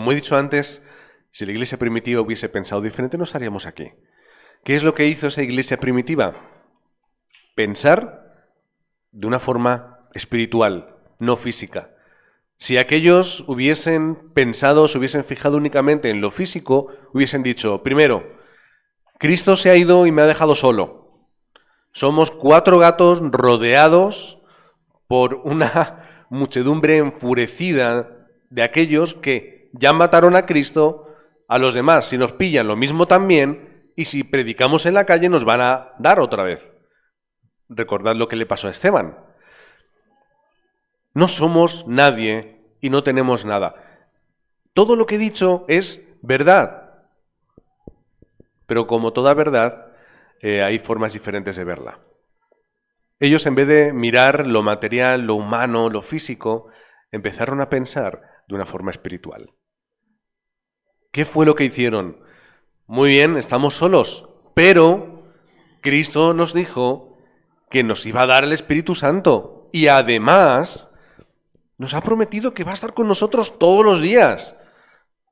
Como he dicho antes, si la iglesia primitiva hubiese pensado diferente, no estaríamos aquí. ¿Qué es lo que hizo esa iglesia primitiva? Pensar de una forma espiritual, no física. Si aquellos hubiesen pensado, se hubiesen fijado únicamente en lo físico, hubiesen dicho, primero, Cristo se ha ido y me ha dejado solo. Somos 4 gatos rodeados por una muchedumbre enfurecida de aquellos que ya mataron a Cristo, a los demás, si nos pillan lo mismo también, y si predicamos en la calle nos van a dar otra vez. Recordad lo que le pasó a Esteban. No somos nadie y no tenemos nada. Todo lo que he dicho es verdad, pero como toda verdad, hay formas diferentes de verla. Ellos, en vez de mirar lo material, lo humano, lo físico, empezaron a pensar de una forma espiritual. ¿Qué fue lo que hicieron? Muy bien, estamos solos, pero Cristo nos dijo que nos iba a dar el Espíritu Santo y además nos ha prometido que va a estar con nosotros todos los días.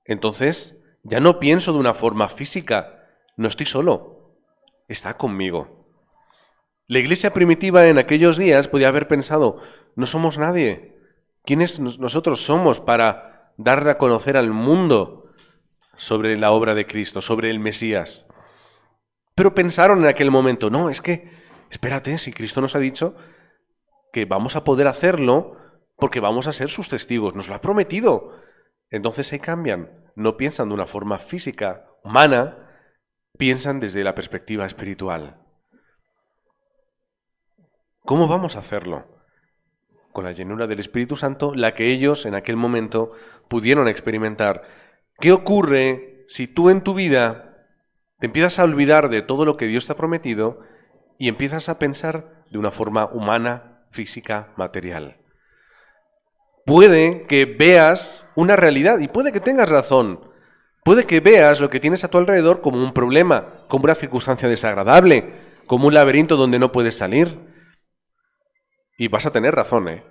Entonces, ya no pienso de una forma física, no estoy solo, está conmigo. La iglesia primitiva en aquellos días podía haber pensado, no somos nadie. ¿Quiénes nosotros somos para darle a conocer al mundo sobre la obra de Cristo, sobre el Mesías? Pero pensaron en aquel momento, no, es que, espérate, si Cristo nos ha dicho que vamos a poder hacerlo porque vamos a ser sus testigos, nos lo ha prometido. Entonces se cambian, no piensan de una forma física, humana, piensan desde la perspectiva espiritual. ¿Cómo vamos a hacerlo? Con la llenura del Espíritu Santo, la que ellos en aquel momento pudieron experimentar. ¿Qué ocurre si tú en tu vida te empiezas a olvidar de todo lo que Dios te ha prometido y empiezas a pensar de una forma humana, física, material? Puede que veas una realidad y puede que tengas razón. Puede que veas lo que tienes a tu alrededor como un problema, como una circunstancia desagradable, como un laberinto donde no puedes salir. Y vas a tener razón, ¿eh?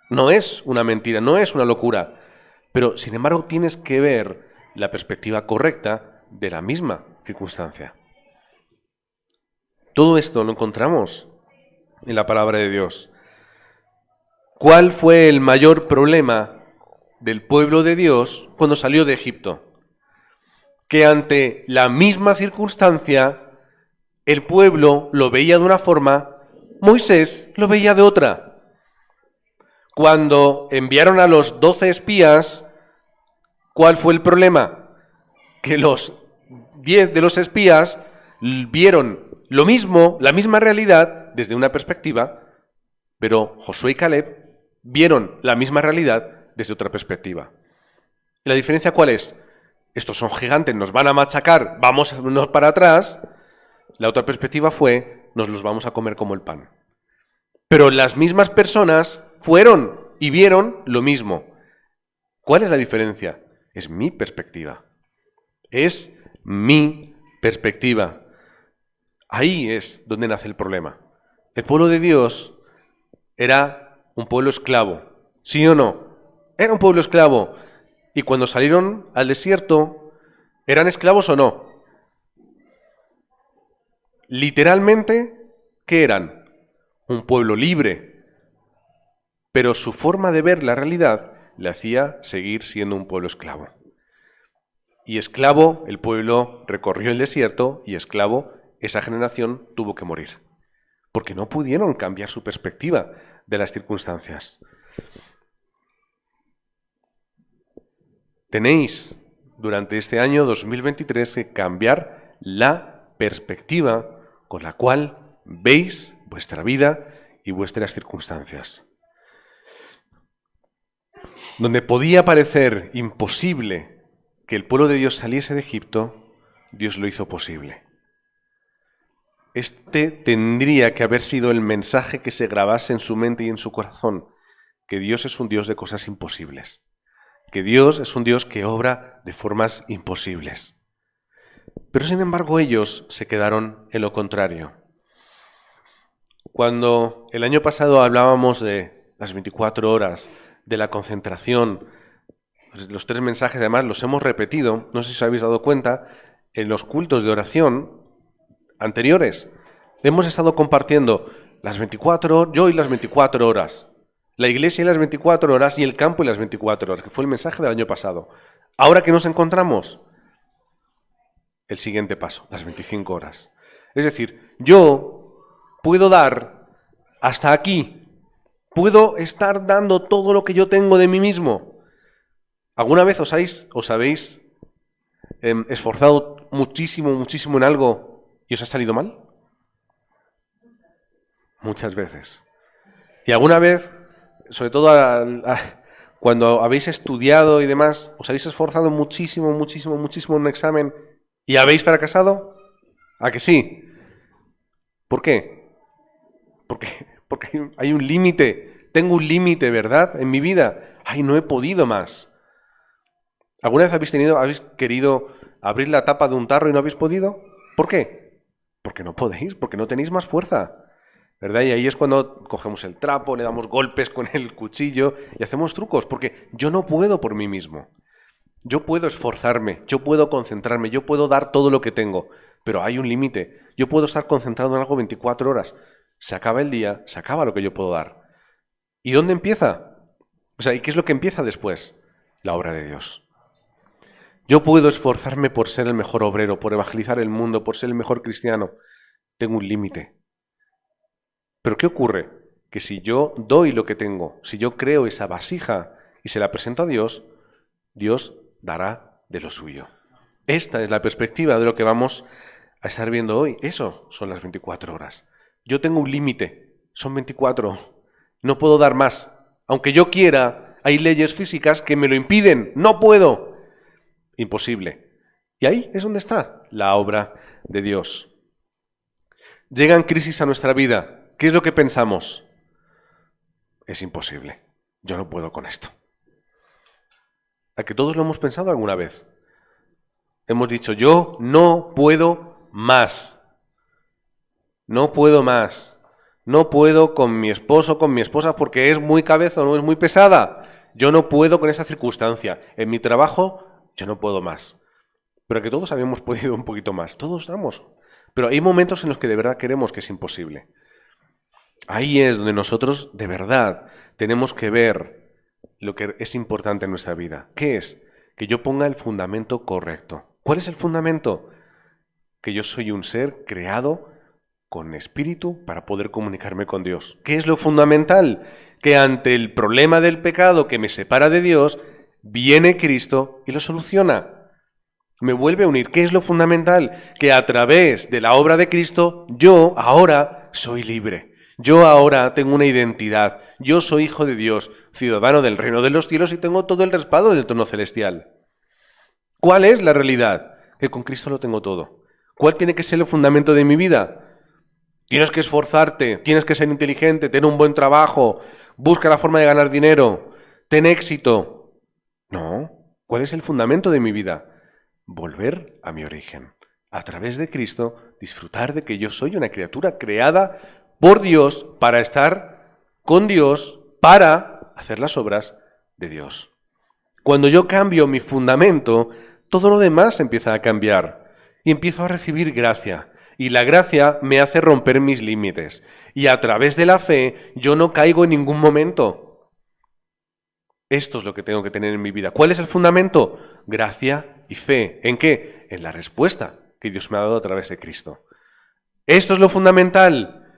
No es una mentira, no es una locura. Pero, sin embargo, tienes que ver la perspectiva correcta de la misma circunstancia. Todo esto lo encontramos en la palabra de Dios. ¿Cuál fue el mayor problema del pueblo de Dios cuando salió de Egipto? Que ante la misma circunstancia, el pueblo lo veía de una forma, Moisés lo veía de otra. Cuando enviaron a los 12 espías, ¿cuál fue el problema? Que los 10 de los espías vieron lo mismo, la misma realidad, desde una perspectiva, pero Josué y Caleb vieron la misma realidad desde otra perspectiva. ¿Y la diferencia cuál es? Estos son gigantes, nos van a machacar, vamos para atrás. La otra perspectiva fue, nos los vamos a comer como el pan. Pero las mismas personas fueron y vieron lo mismo. ¿Cuál es la diferencia? Es mi perspectiva. Es mi perspectiva. Ahí es donde nace el problema. El pueblo de Dios era un pueblo esclavo. ¿Sí o no? Era un pueblo esclavo. Y cuando salieron al desierto, ¿eran esclavos o no? Literalmente, ¿qué eran? Un pueblo libre. Pero su forma de ver la realidad le hacía seguir siendo un pueblo esclavo. Y esclavo, el pueblo recorrió el desierto y esclavo, esa generación tuvo que morir. Porque no pudieron cambiar su perspectiva de las circunstancias. Tenéis durante este año 2023 que cambiar la perspectiva con la cual veis vuestra vida y vuestras circunstancias. Donde podía parecer imposible que el pueblo de Dios saliese de Egipto, Dios lo hizo posible. Este tendría que haber sido el mensaje que se grabase en su mente y en su corazón, que Dios es un Dios de cosas imposibles, que Dios es un Dios que obra de formas imposibles. Pero sin embargo ellos se quedaron en lo contrario. Cuando el año pasado hablábamos de las 24 horas, de la concentración, los 3 mensajes además los hemos repetido, no sé si os habéis dado cuenta, en los cultos de oración anteriores. Hemos estado compartiendo las 24 horas, yo y las 24 horas, la iglesia y las 24 horas y el campo y las 24 horas, que fue el mensaje del año pasado. Ahora que nos encontramos, el siguiente paso, las 25 horas. Es decir, yo puedo dar hasta aquí, puedo estar dando todo lo que yo tengo de mí mismo. ¿Alguna vez os habéis esforzado muchísimo en algo y os ha salido mal? Muchas veces. Y alguna vez, sobre todo cuando habéis estudiado y demás, os habéis esforzado muchísimo en un examen y habéis fracasado. ¿A que sí? ¿Por qué? Porque hay un límite. Tengo un límite, ¿verdad? En mi vida. Ay, no he podido más. ¿Alguna vez habéis querido abrir la tapa de un tarro y no habéis podido? ¿Por qué? Porque no podéis, porque no tenéis más fuerza, ¿verdad? Y ahí es cuando cogemos el trapo, le damos golpes con el cuchillo y hacemos trucos, porque yo no puedo por mí mismo. Yo puedo esforzarme, yo puedo concentrarme, yo puedo dar todo lo que tengo, pero hay un límite. Yo puedo estar concentrado en algo 24 horas. Se acaba el día, se acaba lo que yo puedo dar. ¿Y dónde empieza? O sea, ¿y qué es lo que empieza después? La obra de Dios. Yo puedo esforzarme por ser el mejor obrero, por evangelizar el mundo, por ser el mejor cristiano. Tengo un límite. ¿Pero qué ocurre? Que si yo doy lo que tengo, si yo creo esa vasija y se la presento a Dios, Dios dará de lo suyo. Esta es la perspectiva de lo que vamos a estar viendo hoy. Eso son las 24 horas. Yo tengo un límite, son 24. No puedo dar más. Aunque yo quiera, hay leyes físicas que me lo impiden. No puedo. Imposible. Y ahí es donde está la obra de Dios. Llegan crisis a nuestra vida. ¿Qué es lo que pensamos? Es imposible. Yo no puedo con esto. ¿A que todos lo hemos pensado alguna vez? Hemos dicho, yo no puedo más. No puedo más. No puedo con mi esposo, con mi esposa, porque es muy cabezón, es muy pesada. Yo no puedo con esa circunstancia. En mi trabajo, yo no puedo más. Pero que todos habíamos podido un poquito más. Todos damos. Pero hay momentos en los que de verdad queremos que es imposible. Ahí es donde nosotros de verdad tenemos que ver lo que es importante en nuestra vida. ¿Qué es? Que yo ponga el fundamento correcto. ¿Cuál es el fundamento? Que yo soy un ser creado con espíritu para poder comunicarme con Dios. ¿Qué es lo fundamental? Que ante el problema del pecado que me separa de Dios, viene Cristo y lo soluciona. Me vuelve a unir. ¿Qué es lo fundamental? Que a través de la obra de Cristo, yo ahora soy libre. Yo ahora tengo una identidad. Yo soy hijo de Dios, ciudadano del reino de los cielos y tengo todo el respaldo del trono celestial. ¿Cuál es la realidad? Que con Cristo lo tengo todo. ¿Cuál tiene que ser el fundamento de mi vida? Tienes que esforzarte, tienes que ser inteligente, tener un buen trabajo, busca la forma de ganar dinero, ten éxito. No, ¿cuál es el fundamento de mi vida? Volver a mi origen. A través de Cristo, disfrutar de que yo soy una criatura creada por Dios para estar con Dios, para hacer las obras de Dios. Cuando yo cambio mi fundamento, todo lo demás empieza a cambiar y empiezo a recibir gracia. Y la gracia me hace romper mis límites. Y a través de la fe yo no caigo en ningún momento. Esto es lo que tengo que tener en mi vida. ¿Cuál es el fundamento? Gracia y fe. ¿En qué? En la respuesta que Dios me ha dado a través de Cristo. Esto es lo fundamental.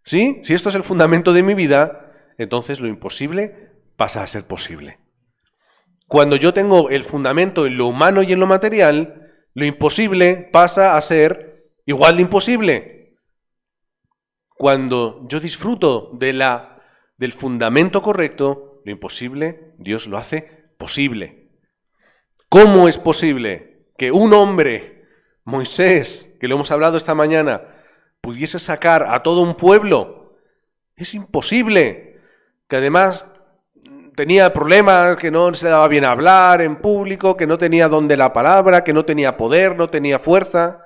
¿Sí? Si esto es el fundamento de mi vida, entonces lo imposible pasa a ser posible. Cuando yo tengo el fundamento en lo humano y en lo material, lo imposible pasa a ser igual de imposible. Cuando yo disfruto del fundamento correcto, lo imposible, Dios lo hace posible. ¿Cómo es posible que un hombre, Moisés, que lo hemos hablado esta mañana, pudiese sacar a todo un pueblo? Es imposible. Que además tenía problemas, que no se le daba bien hablar en público, que no tenía don de la palabra, que no tenía poder, no tenía fuerza.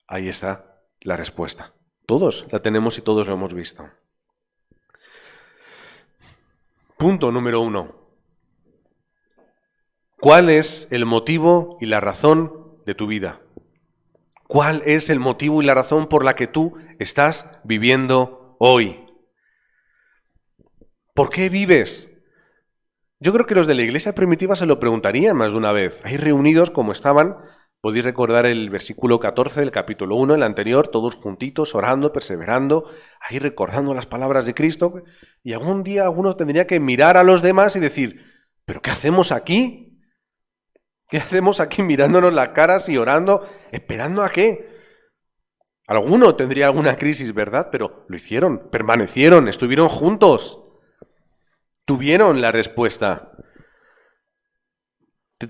Ahí está la respuesta. Todos la tenemos y todos lo hemos visto. Punto número 1. ¿Cuál es el motivo y la razón de tu vida? ¿Cuál es el motivo y la razón por la que tú estás viviendo hoy? ¿Por qué vives? Yo creo que los de la iglesia primitiva se lo preguntarían más de una vez. Ahí reunidos como estaban, podéis recordar el versículo 14 del capítulo 1, el anterior, todos juntitos, orando, perseverando, ahí recordando las palabras de Cristo, y algún día alguno tendría que mirar a los demás y decir, ¿pero qué hacemos aquí? ¿Qué hacemos aquí mirándonos las caras y orando, esperando a qué? Alguno tendría alguna crisis, ¿verdad? Pero lo hicieron, permanecieron, estuvieron juntos. Tuvieron la respuesta.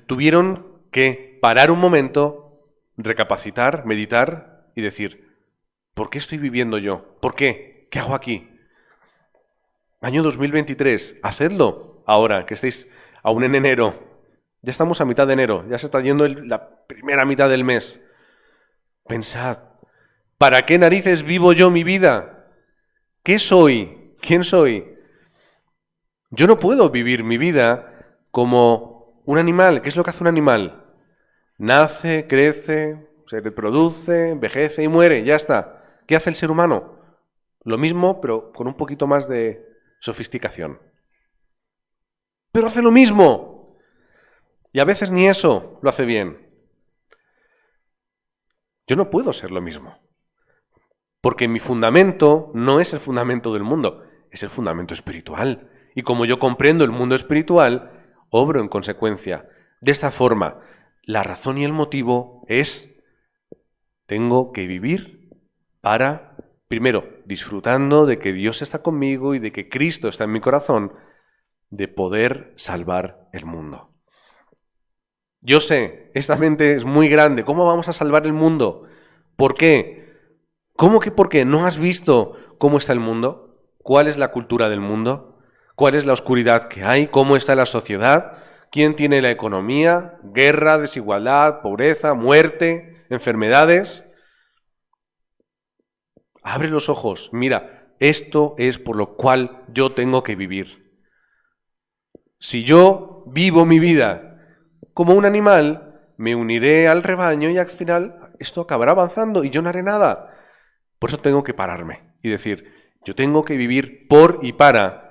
Tuvieron que parar un momento, recapacitar, meditar y decir, ¿por qué estoy viviendo yo? ¿Por qué? ¿Qué hago aquí? Año 2023, hacedlo ahora, que estéis aún en enero. Ya estamos a mitad de enero, ya se está yendo la primera mitad del mes. Pensad, ¿para qué narices vivo yo mi vida? ¿Qué soy? ¿Quién soy? Yo no puedo vivir mi vida como un animal. ¿Qué es lo que hace un animal? Nace, crece, se reproduce, envejece y muere, ya está. ¿Qué hace el ser humano? Lo mismo, pero con un poquito más de sofisticación. Pero hace lo mismo. Y a veces ni eso lo hace bien. Yo no puedo ser lo mismo. Porque mi fundamento no es el fundamento del mundo, es el fundamento espiritual. Y como yo comprendo el mundo espiritual, obro en consecuencia. De esta forma, la razón y el motivo es, tengo que vivir para, primero, disfrutando de que Dios está conmigo y de que Cristo está en mi corazón, de poder salvar el mundo. Yo sé, esta mente es muy grande. ¿Cómo vamos a salvar el mundo? ¿Por qué? ¿Cómo que por qué? ¿No has visto cómo está el mundo? ¿Cuál es la cultura del mundo? ¿Cuál es la oscuridad que hay? ¿Cómo está la sociedad? ¿Quién tiene la economía? Guerra, desigualdad, pobreza, muerte, enfermedades. Abre los ojos. Mira, esto es por lo cual yo tengo que vivir. Si yo vivo mi vida como un animal, me uniré al rebaño y al final esto acabará avanzando y yo no haré nada. Por eso tengo que pararme y decir, yo tengo que vivir por y para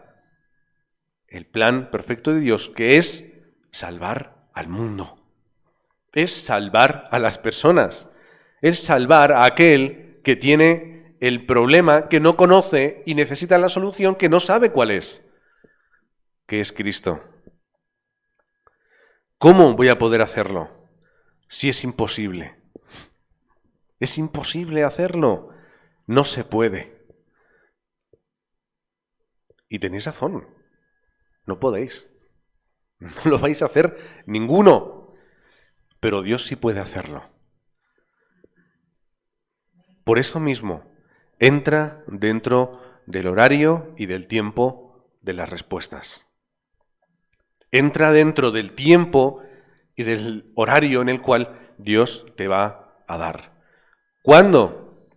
el plan perfecto de Dios, que es salvar al mundo. Es salvar a las personas. Es salvar a aquel que tiene el problema que no conoce y necesita la solución que no sabe cuál es, que es Cristo. ¿Cómo voy a poder hacerlo si es imposible? Es imposible hacerlo. No se puede. Y tenéis razón. No podéis. No lo vais a hacer ninguno. Pero Dios sí puede hacerlo. Por eso mismo, entra dentro del horario y del tiempo de las respuestas. Entra dentro del tiempo y del horario en el cual Dios te va a dar. ¿Cuándo?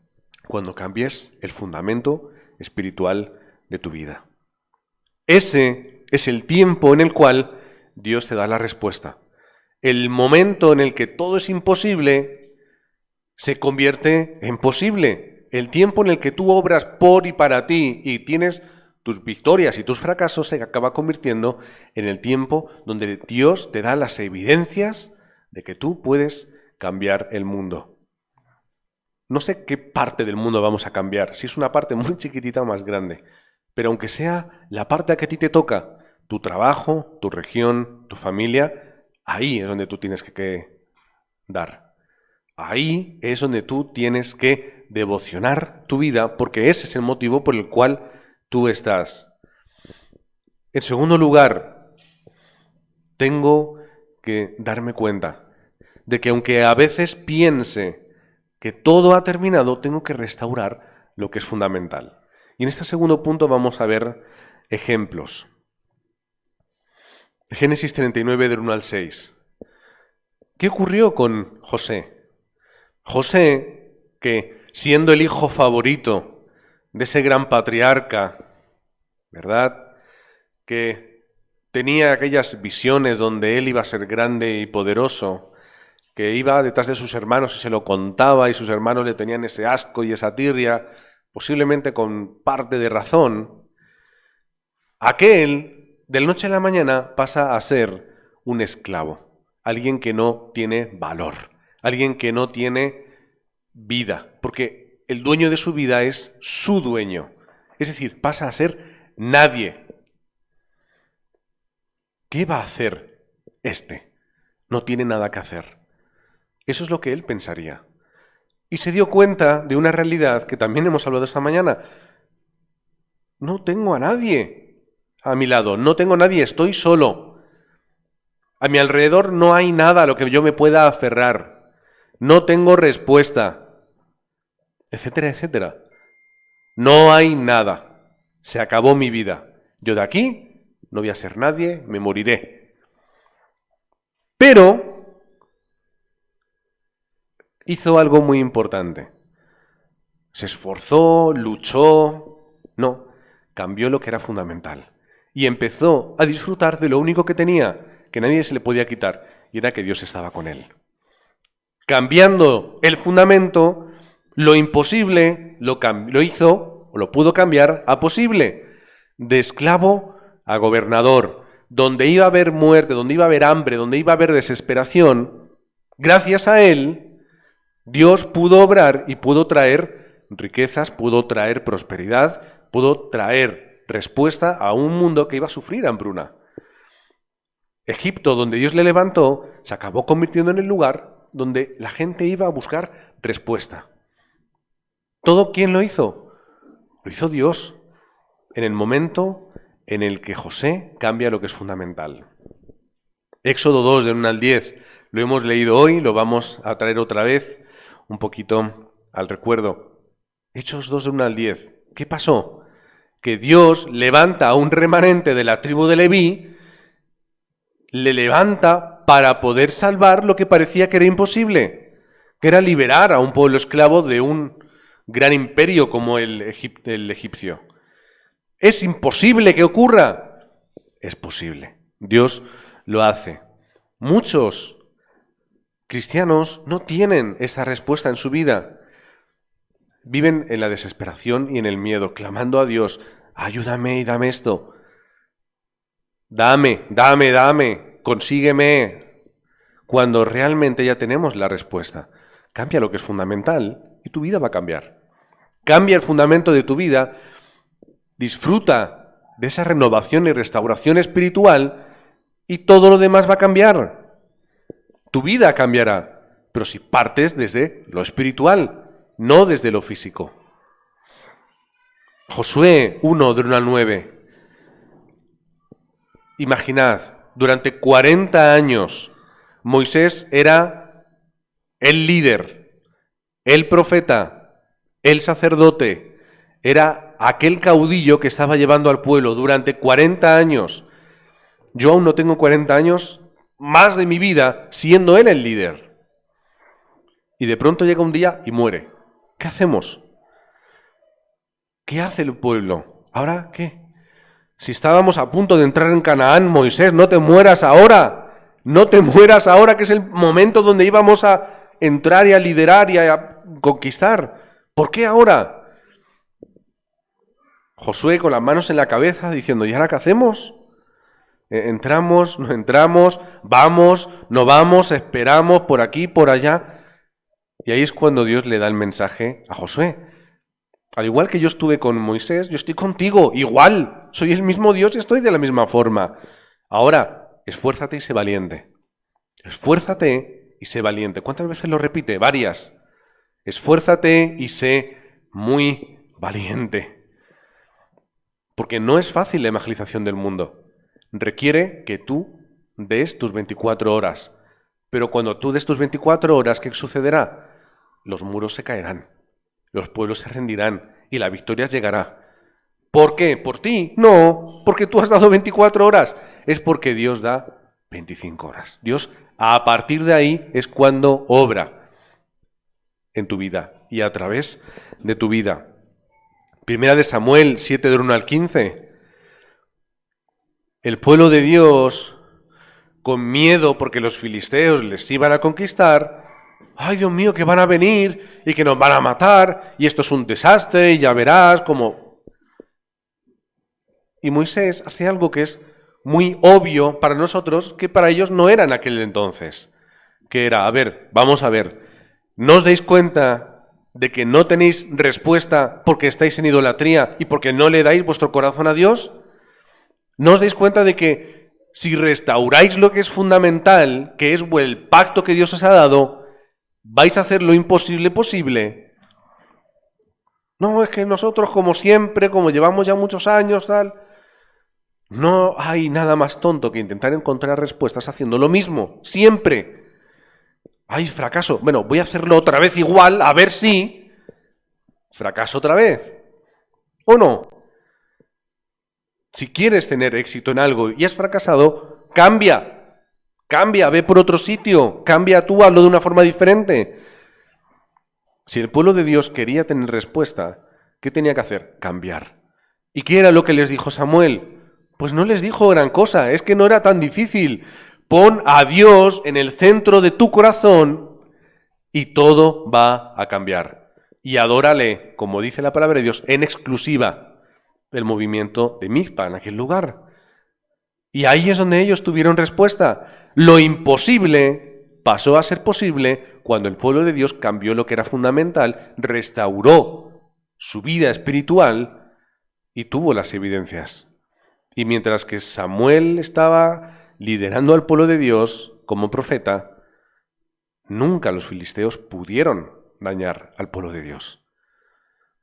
Cuando cambies el fundamento espiritual de tu vida. Ese es el tiempo en el cual Dios te da la respuesta. El momento en el que todo es imposible se convierte en posible. El tiempo en el que tú obras por y para ti y tienes tus victorias y tus fracasos se acaba convirtiendo en el tiempo donde Dios te da las evidencias de que tú puedes cambiar el mundo. No sé qué parte del mundo vamos a cambiar, si es una parte muy chiquitita o más grande, pero aunque sea la parte que a ti te toca, tu trabajo, tu región, tu familia, ahí es donde tú tienes que dar. Ahí es donde tú tienes que devocionar tu vida, porque ese es el motivo por el cual tú estás. En segundo lugar, tengo que darme cuenta de que aunque a veces piense que todo ha terminado, tengo que restaurar lo que es fundamental. Y en este segundo punto vamos a ver ejemplos. Génesis 39, del 1 al 6. ¿Qué ocurrió con José? José, que siendo el hijo favorito de ese gran patriarca, ¿verdad?, que tenía aquellas visiones donde él iba a ser grande y poderoso, que iba detrás de sus hermanos y se lo contaba y sus hermanos le tenían ese asco y esa tirria, posiblemente con parte de razón, aquel, de la noche a la mañana, pasa a ser un esclavo, alguien que no tiene valor, alguien que no tiene vida, porque el dueño de su vida es su dueño, es decir, pasa a ser nadie. ¿Qué va a hacer este? No tiene nada que hacer. Eso es lo que él pensaría. Y se dio cuenta de una realidad que también hemos hablado esta mañana. No tengo a nadie a mi lado, no tengo a nadie, estoy solo. A mi alrededor no hay nada a lo que yo me pueda aferrar. No tengo respuesta, etcétera, etcétera. No hay nada. Se acabó mi vida. Yo de aquí no voy a ser nadie, me moriré. Pero hizo algo muy importante. Se esforzó, luchó. No, cambió lo que era fundamental. Y empezó a disfrutar de lo único que tenía, que nadie se le podía quitar, y era que Dios estaba con él. Cambiando el fundamento, lo imposible lo hizo, o lo pudo cambiar, a posible. De esclavo a gobernador, donde iba a haber muerte, donde iba a haber hambre, donde iba a haber desesperación, gracias a él, Dios pudo obrar y pudo traer riquezas, pudo traer prosperidad, pudo traer respuesta a un mundo que iba a sufrir hambruna. Egipto, donde Dios le levantó, se acabó convirtiendo en el lugar donde la gente iba a buscar respuesta. ¿Todo quién lo hizo? Lo hizo Dios, en el momento en el que José cambia lo que es fundamental. Éxodo 2, del 1 al 10, lo hemos leído hoy, lo vamos a traer otra vez un poquito al recuerdo. Hechos 2, del 1 al 10. ¿Qué pasó? Que Dios levanta a un remanente de la tribu de Leví, le levanta para poder salvar lo que parecía que era imposible, que era liberar a un pueblo esclavo de un gran imperio como el egipcio. ¿Es imposible que ocurra? Es posible. Dios lo hace. Muchos cristianos no tienen esta respuesta en su vida. Viven en la desesperación y en el miedo, clamando a Dios, ayúdame y dame esto. Dame, consígueme. Cuando realmente ya tenemos la respuesta. Cambia lo que es fundamental y tu vida va a cambiar. Cambia el fundamento de tu vida. Disfruta de esa renovación y restauración espiritual y todo lo demás va a cambiar. Tu vida cambiará, pero si partes desde lo espiritual, no desde lo físico. Josué 1, del 1 al 9. Imaginad, durante 40 años Moisés era el líder, el profeta, el sacerdote, era aquel caudillo que estaba llevando al pueblo durante 40 años. Yo aún no tengo 40 años, más de mi vida, siendo él el líder. Y de pronto llega un día y muere. ¿Qué hacemos? ¿Qué hace el pueblo? ¿Ahora qué? Si estábamos a punto de entrar en Canaán, Moisés, no te mueras ahora. No te mueras ahora, que es el momento donde íbamos a entrar y a liderar y a conquistar. ¿Por qué ahora? Josué con las manos en la cabeza diciendo, ¿y ahora qué hacemos? ¿Entramos? ¿No entramos? ¿Vamos? ¿No vamos? ¿Esperamos por aquí, por allá? Y ahí es cuando Dios le da el mensaje a Josué. Al igual que yo estuve con Moisés, yo estoy contigo, igual. Soy el mismo Dios y estoy de la misma forma. Ahora, esfuérzate y sé valiente. Esfuérzate y sé valiente. ¿Cuántas veces lo repite? Varias. Esfuérzate y sé muy valiente. Porque no es fácil la evangelización del mundo. Requiere que tú des tus 24 horas. Pero cuando tú des tus 24 horas, ¿qué sucederá? Los muros se caerán, los pueblos se rendirán y la victoria llegará. ¿Por qué? ¿Por ti? No, porque tú has dado 24 horas. Es porque Dios da 25 horas. Dios, a partir de ahí, es cuando obra en tu vida y a través de tu vida. Primera de Samuel 7, del 1 al 15. El pueblo de Dios, con miedo porque los filisteos les iban a conquistar, ¡ay, Dios mío, que van a venir y que nos van a matar! Y esto es un desastre y ya verás cómo... Y Moisés hace algo que es muy obvio para nosotros, que para ellos no era en aquel entonces. Que era, a ver, vamos a ver, ¿no os dais cuenta de que no tenéis respuesta porque estáis en idolatría y porque no le dais vuestro corazón a Dios? ¿No os dais cuenta de que si restauráis lo que es fundamental, que es el pacto que Dios os ha dado, vais a hacer lo imposible posible? No, es que nosotros como siempre, como llevamos ya muchos años, tal... No hay nada más tonto que intentar encontrar respuestas haciendo lo mismo, siempre. ¡Ay, fracaso! Bueno, voy a hacerlo otra vez igual, a ver si... fracaso otra vez. ¿O no? Si quieres tener éxito en algo y has fracasado, cambia. Cambia, ve por otro sitio. Cambia tú, hazlo de una forma diferente. Si el pueblo de Dios quería tener respuesta, ¿qué tenía que hacer? Cambiar. ¿Y qué era lo que les dijo Samuel? Pues no les dijo gran cosa, es que no era tan difícil. Pon a Dios en el centro de tu corazón y todo va a cambiar. Y adórale, como dice la palabra de Dios, en exclusiva, el movimiento de Mizpa en aquel lugar. Y ahí es donde ellos tuvieron respuesta. Lo imposible pasó a ser posible cuando el pueblo de Dios cambió lo que era fundamental, restauró su vida espiritual y tuvo las evidencias. Y mientras que Samuel estaba liderando al pueblo de Dios como profeta, nunca los filisteos pudieron dañar al pueblo de Dios,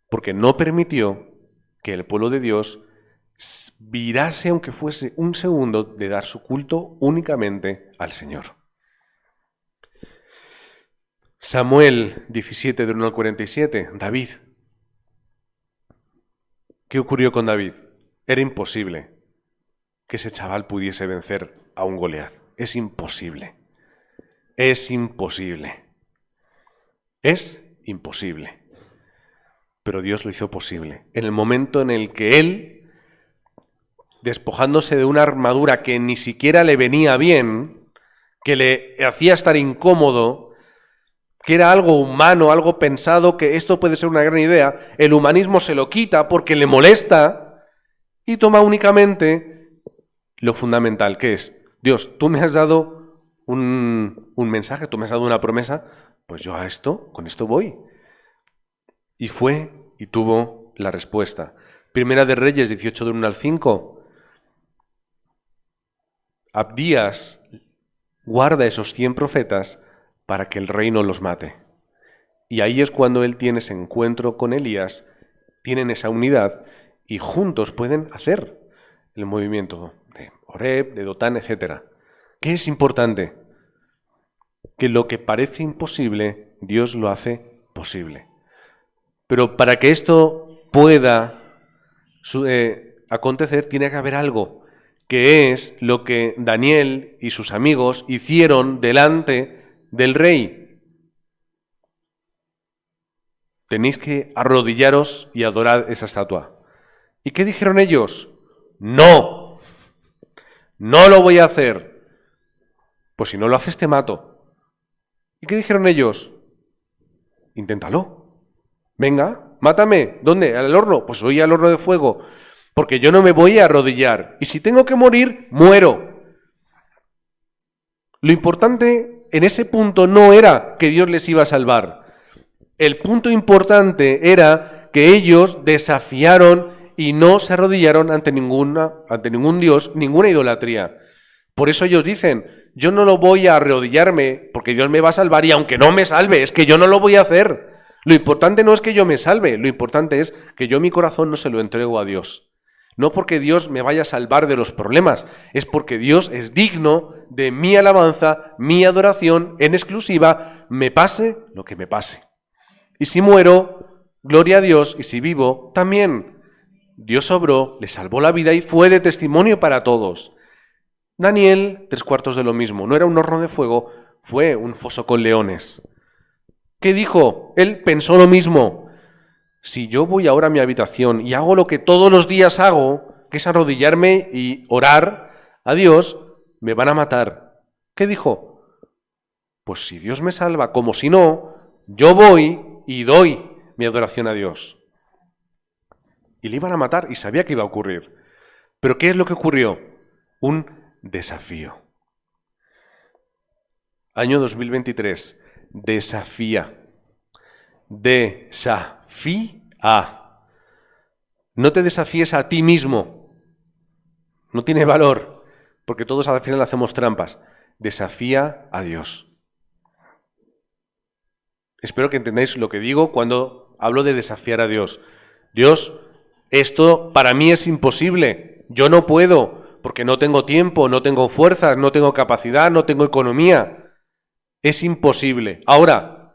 porque no permitió que el pueblo de Dios virase, aunque fuese un segundo, de dar su culto únicamente al Señor. Samuel 17, del 1 al 47, David. ¿Qué ocurrió con David? Era imposible que ese chaval pudiese vencer a un Goliat. Es imposible. Es imposible. Es imposible. Pero Dios lo hizo posible. En el momento en el que él, despojándose de una armadura que ni siquiera le venía bien, que le hacía estar incómodo, que era algo humano, algo pensado, que esto puede ser una gran idea, el humanismo se lo quita porque le molesta y toma únicamente lo fundamental, que es, Dios, tú me has dado un mensaje, tú me has dado una promesa, pues yo a esto, con esto voy. Y fue y tuvo la respuesta. Primera de Reyes 18, del 1 al 5. Abdías guarda esos 100 profetas para que el rey no los mate. Y ahí es cuando él tiene ese encuentro con Elías, tienen esa unidad y juntos pueden hacer el movimiento de Oreb, de Dotán, etc. ¿Qué es importante? Que lo que parece imposible, Dios lo hace posible. Pero para que esto pueda acontecer, tiene que haber algo, que es lo que Daniel y sus amigos hicieron delante del rey. Tenéis que arrodillaros y adorar esa estatua. ¿Y qué dijeron ellos? ¡No! ¡No lo voy a hacer! Pues si no lo haces te mato. ¿Y qué dijeron ellos? Inténtalo. Venga, mátame. ¿Dónde? ¿Al horno? Pues voy al horno de fuego. Porque yo no me voy a arrodillar. Y si tengo que morir, muero. Lo importante en ese punto no era que Dios les iba a salvar. El punto importante era que ellos desafiaron y no se arrodillaron ante ningún Dios, ninguna idolatría. Por eso ellos dicen, yo no lo voy a arrodillarme porque Dios me va a salvar y aunque no me salve, es que yo no lo voy a hacer. Lo importante no es que yo me salve, lo importante es que yo mi corazón no se lo entrego a Dios. No porque Dios me vaya a salvar de los problemas, es porque Dios es digno de mi alabanza, mi adoración en exclusiva, me pase lo que me pase. Y si muero, gloria a Dios, y si vivo, también. Dios obró, le salvó la vida y fue de testimonio para todos. Daniel, 3/4 de lo mismo, no era un horno de fuego, fue un foso con leones. ¿Qué dijo? Él pensó lo mismo. Si yo voy ahora a mi habitación y hago lo que todos los días hago, que es arrodillarme y orar, Adiós, me van a matar. ¿Qué dijo? Pues si Dios me salva, como si no, yo voy y doy mi adoración a Dios. Y le iban a matar y sabía que iba a ocurrir. ¿Pero qué es lo que ocurrió? Un desafío. Año 2023. Desafía. Desafía. No te desafíes a ti mismo. No tiene valor, porque todos al final hacemos trampas. Desafía a Dios. Espero que entendáis lo que digo cuando hablo de desafiar a Dios. Dios, esto para mí es imposible. Yo no puedo, porque no tengo tiempo, no tengo fuerzas, no tengo capacidad, no tengo economía. Es imposible. Ahora,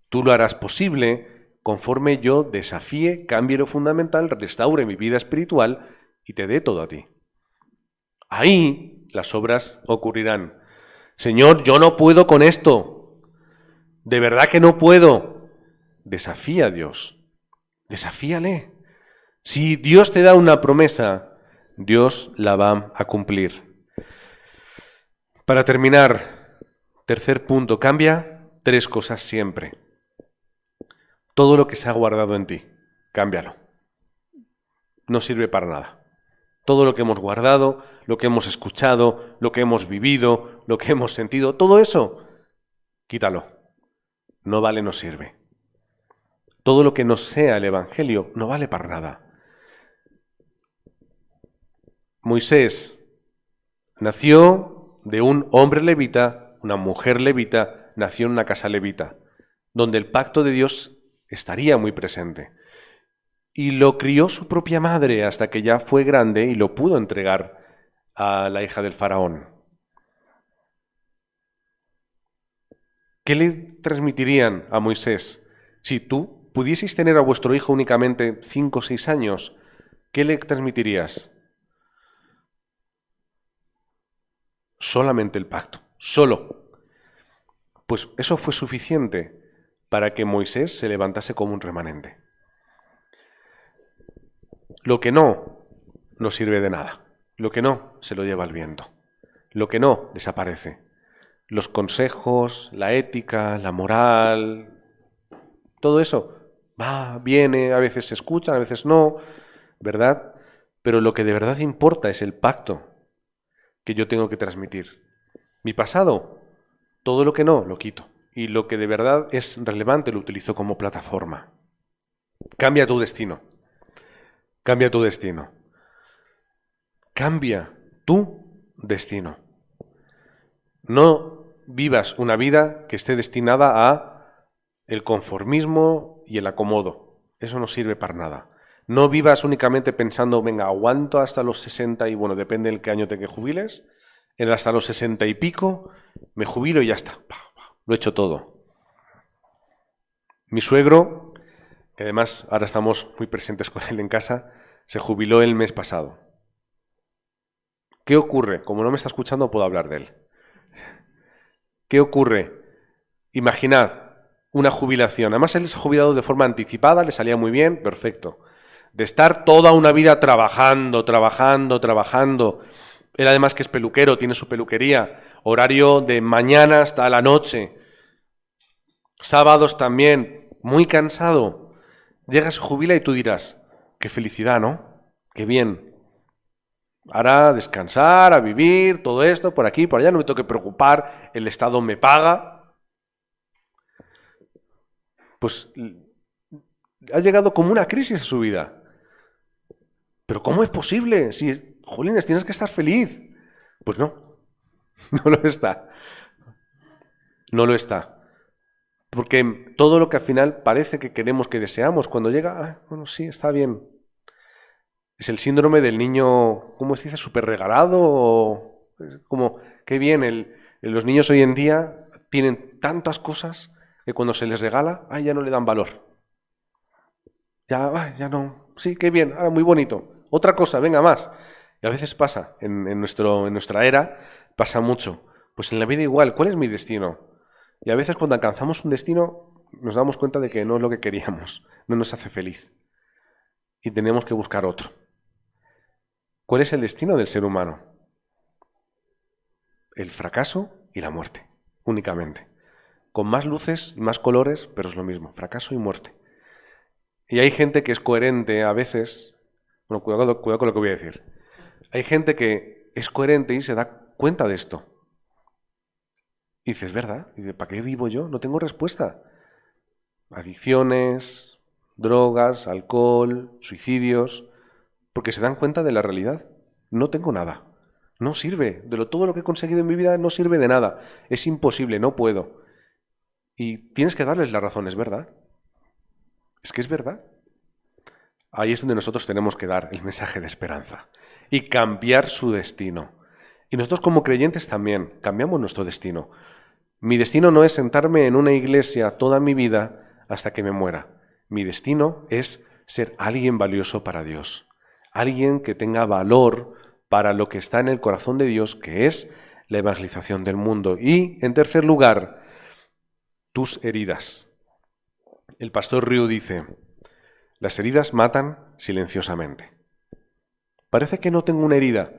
tú lo harás posible conforme yo desafíe, cambie lo fundamental, restaure mi vida espiritual y te dé todo a ti. Ahí las obras ocurrirán. Señor, yo no puedo con esto. De verdad que no puedo. Desafía a Dios. Desafíale. Si Dios te da una promesa, Dios la va a cumplir. Para terminar, tercer punto, cambia 3 cosas siempre. Todo lo que se ha guardado en ti, cámbialo. No sirve para nada. Todo lo que hemos guardado, lo que hemos escuchado, lo que hemos vivido, lo que hemos sentido, todo eso, quítalo. No vale, no sirve. Todo lo que no sea el Evangelio no vale para nada. Moisés nació de un hombre levita, una mujer levita, nació en una casa levita, donde el pacto de Dios estaría muy presente. Y lo crió su propia madre hasta que ya fue grande y lo pudo entregar a la hija del faraón. ¿Qué le transmitirían a Moisés? Si tú pudieseis tener a vuestro hijo únicamente 5 o 6 años, ¿qué le transmitirías? Solamente el pacto, solo. Pues eso fue suficiente para que Moisés se levantase como un remanente. Lo que no sirve de nada. Lo que no se lo lleva el viento. Lo que no desaparece. Los consejos, la ética, la moral, todo eso va, viene, a veces se escucha, a veces no, ¿verdad? Pero lo que de verdad importa es el pacto que yo tengo que transmitir. Mi pasado, todo lo que no, lo quito. Y lo que de verdad es relevante lo utilizo como plataforma. Cambia tu destino. Cambia tu destino. Cambia tu destino. No vivas una vida que esté destinada a el conformismo y el acomodo. Eso no sirve para nada. No vivas únicamente pensando, venga, aguanto hasta los 60 y bueno, depende del qué año te que jubiles, hasta los 60 y pico, me jubilo y ya está. Lo he hecho todo. Mi suegro, que además ahora estamos muy presentes con él en casa, se jubiló el mes pasado. ¿Qué ocurre? Como no me está escuchando, puedo hablar de él. ¿Qué ocurre? Imaginad una jubilación. Además, él se ha jubilado de forma anticipada, le salía muy bien, perfecto. De estar toda una vida trabajando. Él además que es peluquero, tiene su peluquería, horario de mañana hasta la noche. Sábados también, muy cansado. Llega, se jubila y tú dirás, qué felicidad, ¿no? Qué bien. Ahora a descansar, a vivir, todo esto, por aquí, por allá, no me tengo que preocupar, el Estado me paga. Pues ha llegado como una crisis a su vida. ¿Pero cómo es posible? Si, jolines, tienes que estar feliz. Pues no, no lo está. No lo está. Porque todo lo que al final parece que queremos, que deseamos, cuando llega, bueno, sí, está bien. Es el síndrome del niño, ¿cómo se dice? ¿Súper regalado? O como, qué bien, los niños hoy en día tienen tantas cosas que cuando se les regala, ya no le dan valor. Ya no, sí, qué bien, muy bonito. Otra cosa, venga más. Y a veces pasa, en nuestra era, pasa mucho. Pues en la vida igual, ¿cuál es mi destino? Y a veces cuando alcanzamos un destino, nos damos cuenta de que no es lo que queríamos, no nos hace feliz. Y tenemos que buscar otro. ¿Cuál es el destino del ser humano? El fracaso y la muerte, únicamente. Con más luces y más colores, pero es lo mismo, fracaso y muerte. Y hay gente que es coherente a veces. Bueno, cuidado con lo que voy a decir. Hay gente que es coherente y se da cuenta de esto. Y dices, ¿verdad? Y dice, ¿para qué vivo yo? No tengo respuesta. Adicciones, drogas, alcohol, suicidios, porque se dan cuenta de la realidad. No tengo nada. No sirve. Todo lo que he conseguido en mi vida no sirve de nada. Es imposible, no puedo. Y tienes que darles la razón, ¿es verdad? Es que es verdad. Ahí es donde nosotros tenemos que dar el mensaje de esperanza y cambiar su destino. Y nosotros como creyentes también cambiamos nuestro destino. Mi destino no es sentarme en una iglesia toda mi vida hasta que me muera. Mi destino es ser alguien valioso para Dios. Alguien que tenga valor para lo que está en el corazón de Dios, que es la evangelización del mundo. Y, en tercer lugar, tus heridas. El pastor Riu dice: las heridas matan silenciosamente. Parece que no tengo una herida,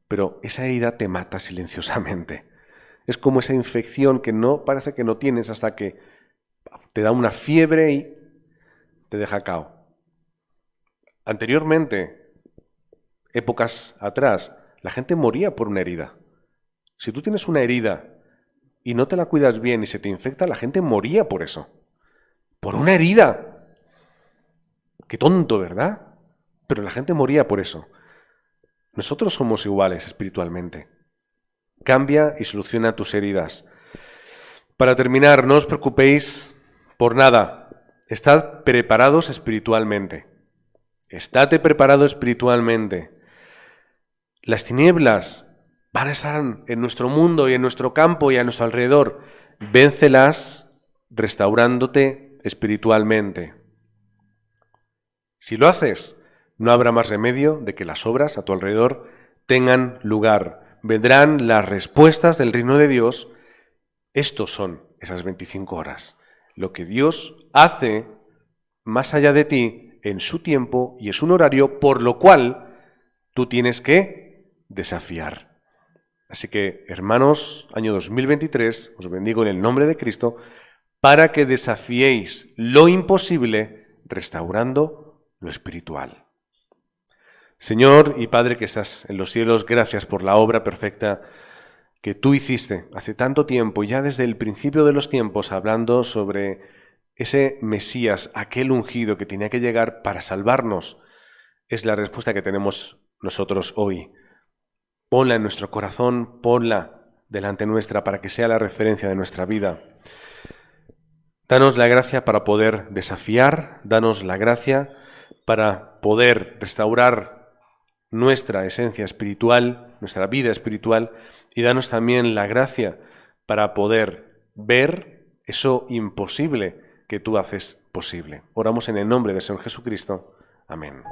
pero esa herida te mata silenciosamente. Es como esa infección que no parece que no tienes hasta que te da una fiebre y te deja cao. Anteriormente, épocas atrás, la gente moría por una herida. Si tú tienes una herida y no te la cuidas bien y se te infecta, la gente moría por eso. Por una herida. Qué tonto, ¿verdad? Pero la gente moría por eso. Nosotros somos iguales espiritualmente. Cambia y soluciona tus heridas. Para terminar, no os preocupéis por nada. Estad preparados espiritualmente. Estate preparado espiritualmente. Las tinieblas van a estar en nuestro mundo y en nuestro campo y a nuestro alrededor. Véncelas restaurándote espiritualmente. Si lo haces, no habrá más remedio de que las obras a tu alrededor tengan lugar. Vendrán las respuestas del reino de Dios. Estos son esas 25 horas. Lo que Dios hace más allá de ti en su tiempo y es un horario por lo cual tú tienes que desafiar. Así que, hermanos, año 2023, os bendigo en el nombre de Cristo para que desafiéis lo imposible restaurando lo espiritual. Señor y Padre que estás en los cielos, gracias por la obra perfecta que tú hiciste hace tanto tiempo, ya desde el principio de los tiempos, hablando sobre ese Mesías, aquel ungido que tenía que llegar para salvarnos. Es la respuesta que tenemos nosotros hoy. Ponla en nuestro corazón, ponla delante nuestra para que sea la referencia de nuestra vida. Danos la gracia para poder desafiar, danos la gracia para poder restaurar nuestra esencia espiritual, nuestra vida espiritual, y danos también la gracia para poder ver eso imposible que tú haces posible. Oramos en el nombre del Señor Jesucristo. Amén.